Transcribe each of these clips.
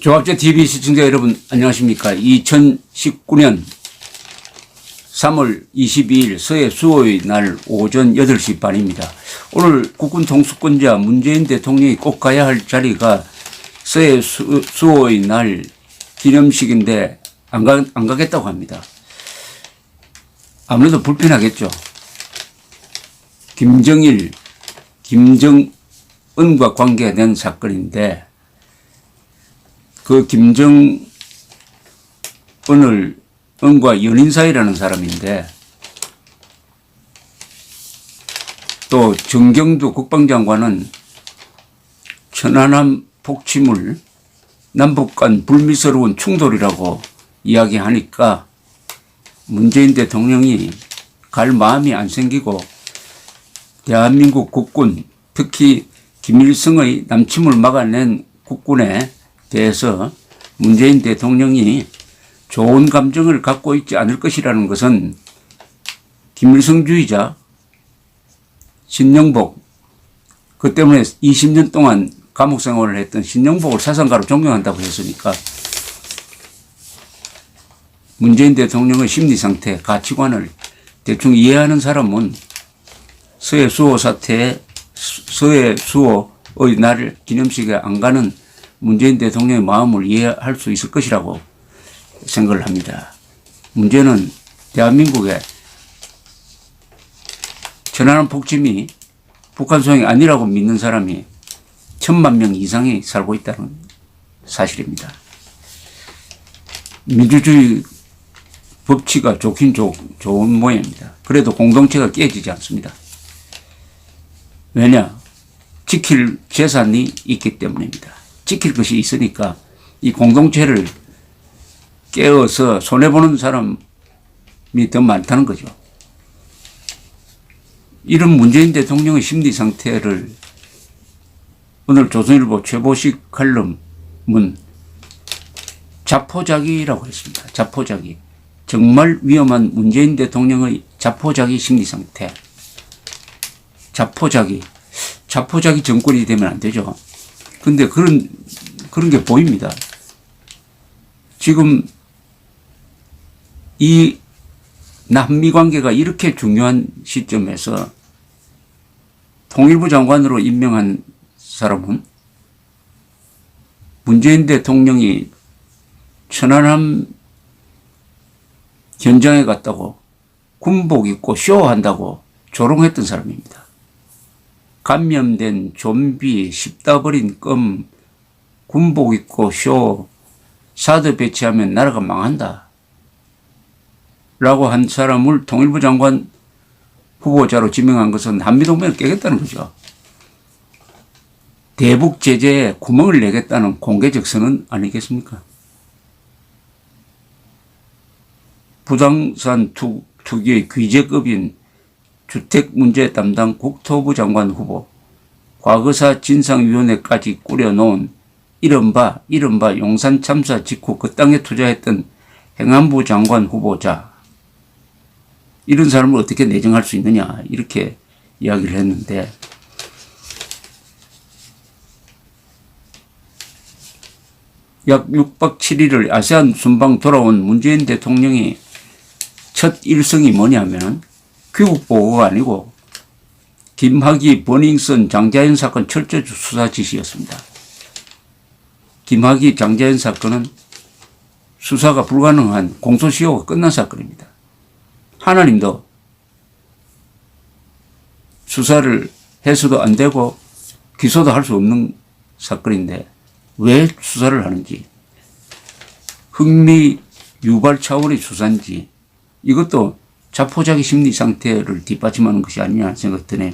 조합제TV 시청자 여러분 안녕하십니까. 2019년 3월 22일 서해 수호의 날 오전 8시 반입니다. 오늘 국군 통수권자 문재인 대통령이 꼭 가야 할 자리가 서해 수호의 날 기념식인데 안 가겠다고 합니다. 아무래도 불편하겠죠. 김정일, 김정은과 관계된 사건인데 그 은과 연인 사이라는 사람인데 또 정경두 국방장관은 천안함 폭침을 남북 간 불미스러운 충돌이라고 이야기하니까 문재인 대통령이 갈 마음이 안 생기고 대한민국 국군, 특히 김일성의 남침을 막아낸 국군에 대해서 문재인 대통령이 좋은 감정을 갖고 있지 않을 것이라는 것은 김일성주의자 신영복, 그 때문에 20년 동안 감옥 생활을 했던 신영복을 사상가로 존경한다고 했으니까 문재인 대통령의 심리 상태, 가치관을 대충 이해하는 사람은 서해 수호의 날 기념식에 안 가는 문재인 대통령의 마음을 이해할 수 있을 것이라고 생각을 합니다. 문제는 대한민국에 천안함 폭침이 북한 소행이 아니라고 믿는 사람이 1000만 명 이상이 살고 있다는 사실입니다. 민주주의 법치가 좋긴 좋은 모양입니다. 그래도 공동체가 깨지지 않습니다. 왜냐? 지킬 재산이 있기 때문입니다. 지킬 것이 있으니까 이 공동체를 깨어서 손해보는 사람이 더 많다는 거죠. 이런 문재인 대통령의 심리 상태를 오늘 조선일보 최보식 칼럼은 자포자기라고 했습니다. 자포자기. 정말 위험한 문재인 대통령의 자포자기 심리 상태. 자포자기 정권이 되면 안 되죠. 근데 그런 게 보입니다. 지금 이 남미 관계가 이렇게 중요한 시점에서 통일부 장관으로 임명한 사람은 문재인 대통령이 천안함 현장에 갔다고 군복 입고 쇼한다고 조롱했던 사람입니다. 감염된 좀비, 씹다버린 껌, 군복 입고 쇼, 사드 배치하면 나라가 망한다. 라고 한 사람을 통일부 장관 후보자로 지명한 것은 한미동맹을 깨겠다는 거죠. 대북 제재에 구멍을 내겠다는 공개적 선언 아니겠습니까? 부동산 투기의 귀재급인 주택문제 담당 국토부 장관 후보, 과거사 진상위원회까지 꾸려놓은 이른바 용산 참사 직후 그 땅에 투자했던 행안부 장관 후보자, 이런 사람을 어떻게 내정할 수 있느냐 이렇게 이야기를 했는데 약 6박 7일을 아세안 순방 돌아온 문재인 대통령이 첫 일성이 뭐냐면 귀국 보고가 아니고 김학의, 버닝썬, 장자연 사건 철저 수사 지시였습니다. 김학의, 장자연 사건은 수사가 불가능한 공소시효가 끝난 사건입니다. 하나님도 수사를 해서도 안 되고 기소도 할 수 없는 사건인데 왜 수사를 하는지, 흥미 유발 차원의 수사인지, 이것도 자포자기 심리 상태를 뒷받침하는 것이 아니냐 생각 드네요.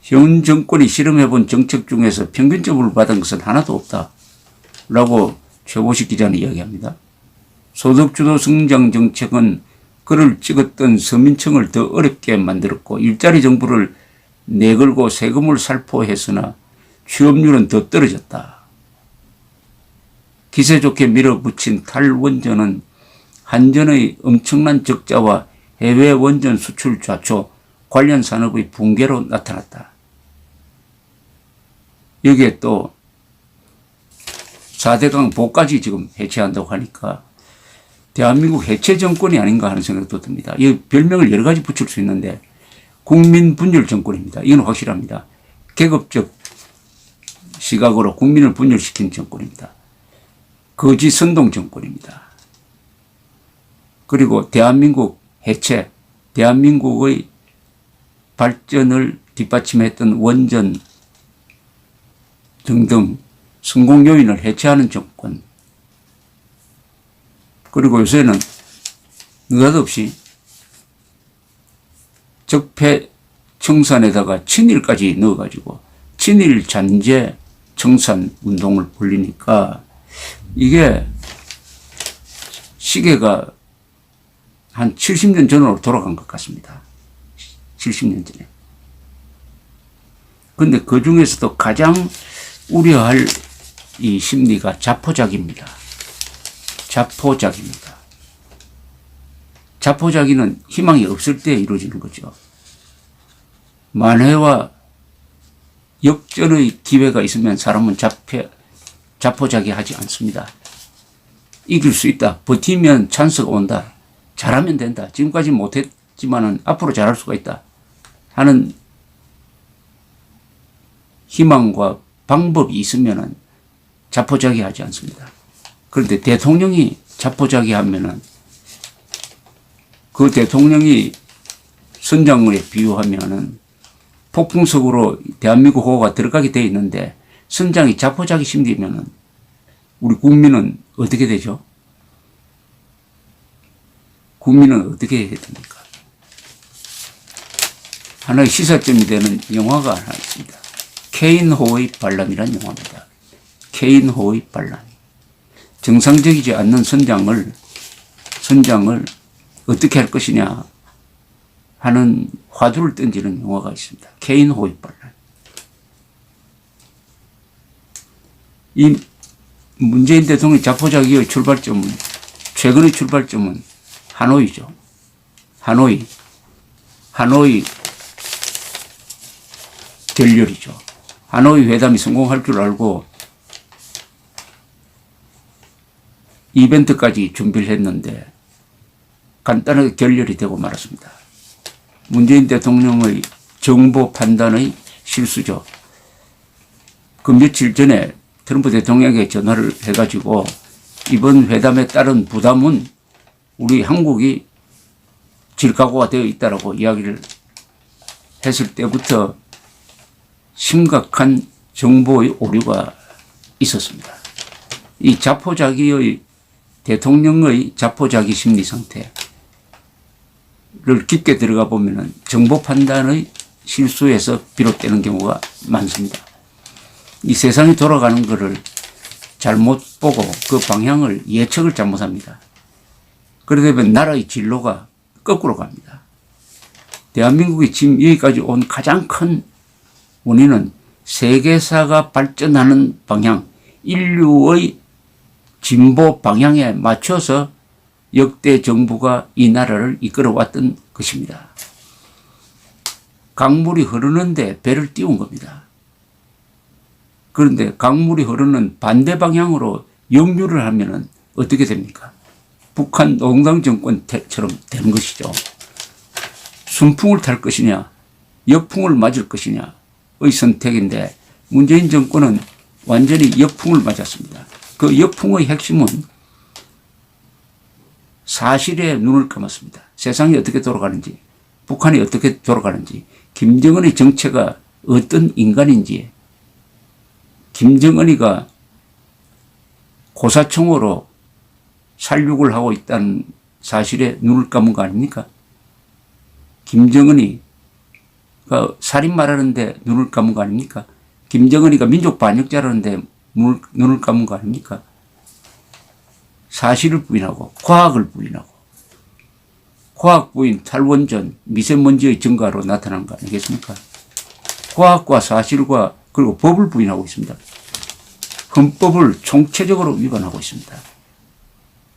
현 정권이 실험해본 정책 중에서 평균점을 받은 것은 하나도 없다라고 최보식 기자는 이야기합니다. 소득주도 성장 정책은 글을 찍었던 서민층을 더 어렵게 만들었고 일자리 정부를 내걸고 세금을 살포했으나 취업률은 더 떨어졌다. 기세 좋게 밀어붙인 탈원전은 한전의 엄청난 적자와 해외 원전 수출 좌초, 관련 산업의 붕괴로 나타났다. 여기에 또 4대강 보까지 지금 해체한다고 하니까 대한민국 해체 정권이 아닌가 하는 생각도 듭니다. 이 별명을 여러 가지 붙일 수 있는데 국민 분열 정권입니다. 이건 확실합니다. 계급적 시각으로 국민을 분열시킨 정권입니다. 거짓 선동 정권입니다. 그리고 대한민국 해체, 대한민국의 발전을 뒷받침했던 원전 등등 성공 요인을 해체하는 정권. 그리고 요새는 느닷없이 적폐 청산에다가 친일까지 넣어가지고 친일 잔재 청산 운동을 벌리니까 이게 시계가 한 70년 전으로 돌아간 것 같습니다. 70년 전에. 그런데 그 중에서도 가장 우려할 이 심리가 자포자기입니다. 자포자기입니다. 자포자기는 희망이 없을 때 이루어지는 거죠. 만회와 역전의 기회가 있으면 사람은 자포자기하지 않습니다. 이길 수 있다. 버티면 찬스가 온다. 잘하면 된다. 지금까지 못했지만은 앞으로 잘할 수가 있다. 하는 희망과 방법이 있으면은 자포자기하지 않습니다. 그런데 대통령이 자포자기하면은 그 대통령이 선장에 비유하면은 폭풍속으로 대한민국 호가 들어가게 돼 있는데 선장이 자포자기 심리면은 우리 국민은 어떻게 되죠? 국민은 어떻게 해야 됩니까? 하나의 시사점이 되는 영화가 하나 있습니다. 케인호의 반란이라는 영화입니다. 케인호의 반란. 정상적이지 않는 선장을 어떻게 할 것이냐 하는 화두를 던지는 영화가 있습니다. 케인호의 반란. 이 문재인 대통령의 자포자기의 출발점은, 최근의 출발점은 하노이죠. 하노이 결렬이죠. 하노이 회담이 성공할 줄 알고 이벤트까지 준비를 했는데 간단하게 결렬이 되고 말았습니다. 문재인 대통령의 정보 판단의 실수죠. 그 며칠 전에 트럼프 대통령에게 전화를 해가지고 이번 회담에 따른 부담은 우리 한국이 질 각오가 되어 있다라고 이야기를 했을 때부터 심각한 정보의 오류가 있었습니다. 이 자포자기의 대통령의 자포자기 심리 상태를 깊게 들어가 보면은 정보 판단의 실수에서 비롯되는 경우가 많습니다. 이 세상이 돌아가는 것을 잘못 보고 그 방향을 예측을 잘못합니다. 그러다 보면 나라의 진로가 거꾸로 갑니다. 대한민국이 지금 여기까지 온 가장 큰 원인은 세계사가 발전하는 방향, 인류의 진보 방향에 맞춰서 역대 정부가 이 나라를 이끌어왔던 것입니다. 강물이 흐르는데 배를 띄운 겁니다. 그런데 강물이 흐르는 반대 방향으로 역류를 하면은 어떻게 됩니까? 북한 노동당 정권처럼 되는 것이죠. 순풍을 탈 것이냐, 역풍을 맞을 것이냐의 선택인데 문재인 정권은 완전히 역풍을 맞았습니다. 그 역풍의 핵심은 사실에 눈을 감았습니다. 세상이 어떻게 돌아가는지, 북한이 어떻게 돌아가는지, 김정은의 정체가 어떤 인간인지, 김정은이가 고사총으로 살육을 하고 있다는 사실에 눈을 감은 거 아닙니까? 김정은이가 살인마라는데 눈을 감은 거 아닙니까? 김정은이가 민족 반역자라는데 눈을 감은 거 아닙니까? 사실을 부인하고 과학을 부인하고 과학 부인, 탈원전, 미세먼지의 증가로 나타난 거 아니겠습니까? 과학과 사실과 그리고 법을 부인하고 있습니다. 헌법을 총체적으로 위반하고 있습니다.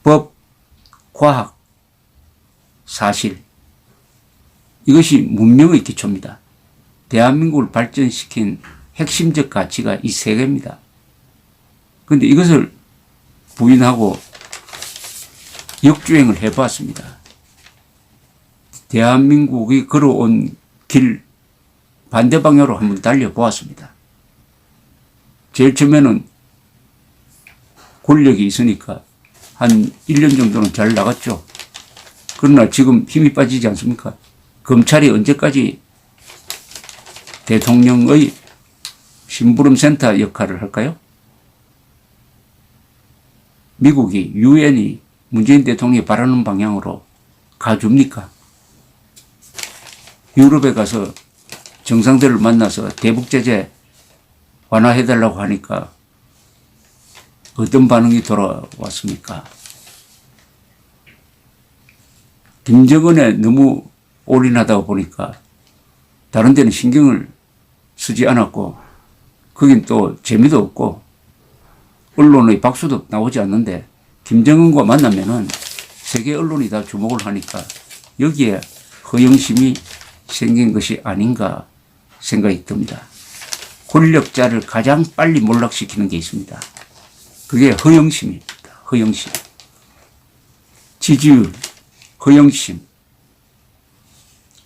법, 과학, 사실, 이것이 문명의 기초입니다. 대한민국을 발전시킨 핵심적 가치가 이 세 개입니다. 그런데 이것을 부인하고 역주행을 해봤습니다. 대한민국이 걸어온 길 반대 방향으로 한번 달려보았습니다. 제일 처음에는 권력이 있으니까 한 1년 정도는 잘 나갔죠. 그러나 지금 힘이 빠지지 않습니까? 검찰이 언제까지 대통령의 심부름센터 역할을 할까요? 미국이 유엔이 문재인 대통령이 바라는 방향으로 가줍니까? 유럽에 가서 정상들을 만나서 대북 제재 완화해달라고 하니까 어떤 반응이 돌아왔습니까? 김정은에 너무 올인하다 보니까 다른 데는 신경을 쓰지 않았고 거긴 또 재미도 없고 언론의 박수도 나오지 않는데 김정은과 만나면은 세계 언론이 다 주목을 하니까 여기에 허영심이 생긴 것이 아닌가 생각이 듭니다. 권력자를 가장 빨리 몰락시키는 게 있습니다. 그게 허영심입니다. 허영심. 지지율, 허영심,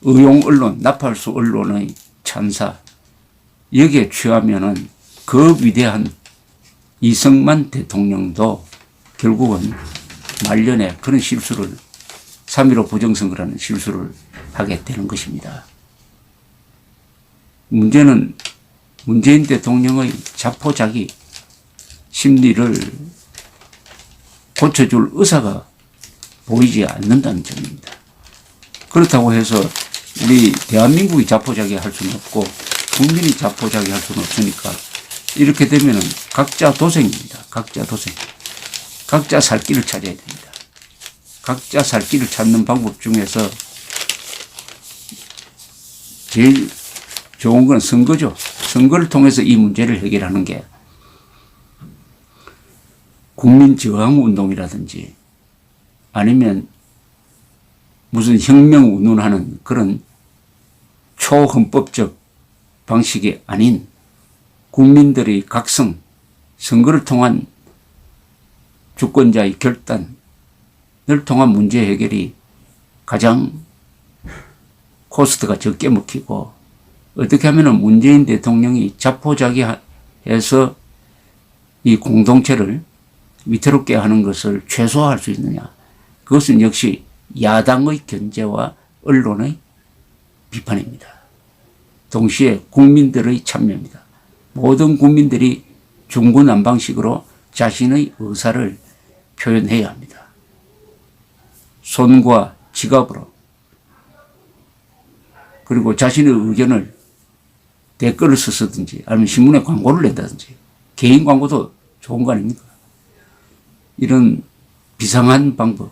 의용 언론, 나팔수 언론의 찬사, 여기에 취하면은 그 위대한 이승만 대통령도 결국은 말년에 그런 실수를 3.15 부정선거라는 실수를 하게 되는 것입니다. 문제는 문재인 대통령의 자포자기 심리를 고쳐줄 의사가 보이지 않는다는 점입니다. 그렇다고 해서 우리 대한민국이 자포자기 할 수는 없고 국민이 자포자기 할 수는 없으니까 이렇게 되면은 각자 도생입니다. 각자 도생. 각자 살 길을 찾아야 됩니다. 각자 살 길을 찾는 방법 중에서 제일 좋은 건 선거죠. 선거를 통해서 이 문제를 해결하는 게 국민저항운동이라든지 아니면 무슨 혁명 운운하는 그런 초헌법적 방식이 아닌 국민들의 각성, 선거를 통한 주권자의 결단을 통한 문제 해결이 가장 코스트가 적게 먹히고 어떻게 하면 문재인 대통령이 자포자기해서 이 공동체를 위태롭게 하는 것을 최소화할 수 있느냐. 그것은 역시 야당의 견제와 언론의 비판입니다. 동시에 국민들의 참여입니다. 모든 국민들이 중구난방식으로 자신의 의사를 표현해야 합니다. 손과 지갑으로 그리고 자신의 의견을 댓글을 써서든지 아니면 신문에 광고를 낸다든지 개인 광고도 좋은 거 아닙니까? 이런 비상한 방법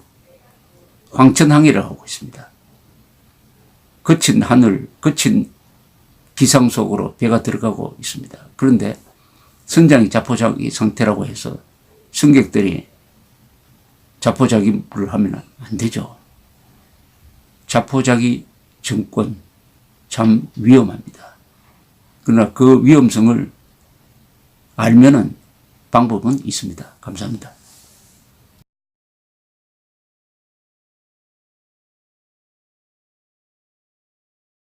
황천항해를 하고 있습니다. 거친 하늘, 거친 기상 속으로 배가 들어가고 있습니다. 그런데 선장이 자포자기 상태라고 해서 승객들이 자포자기를 하면 안 되죠. 자포자기 정권 참 위험합니다. 그러나 그 위험성을 알면은 방법은 있습니다. 감사합니다.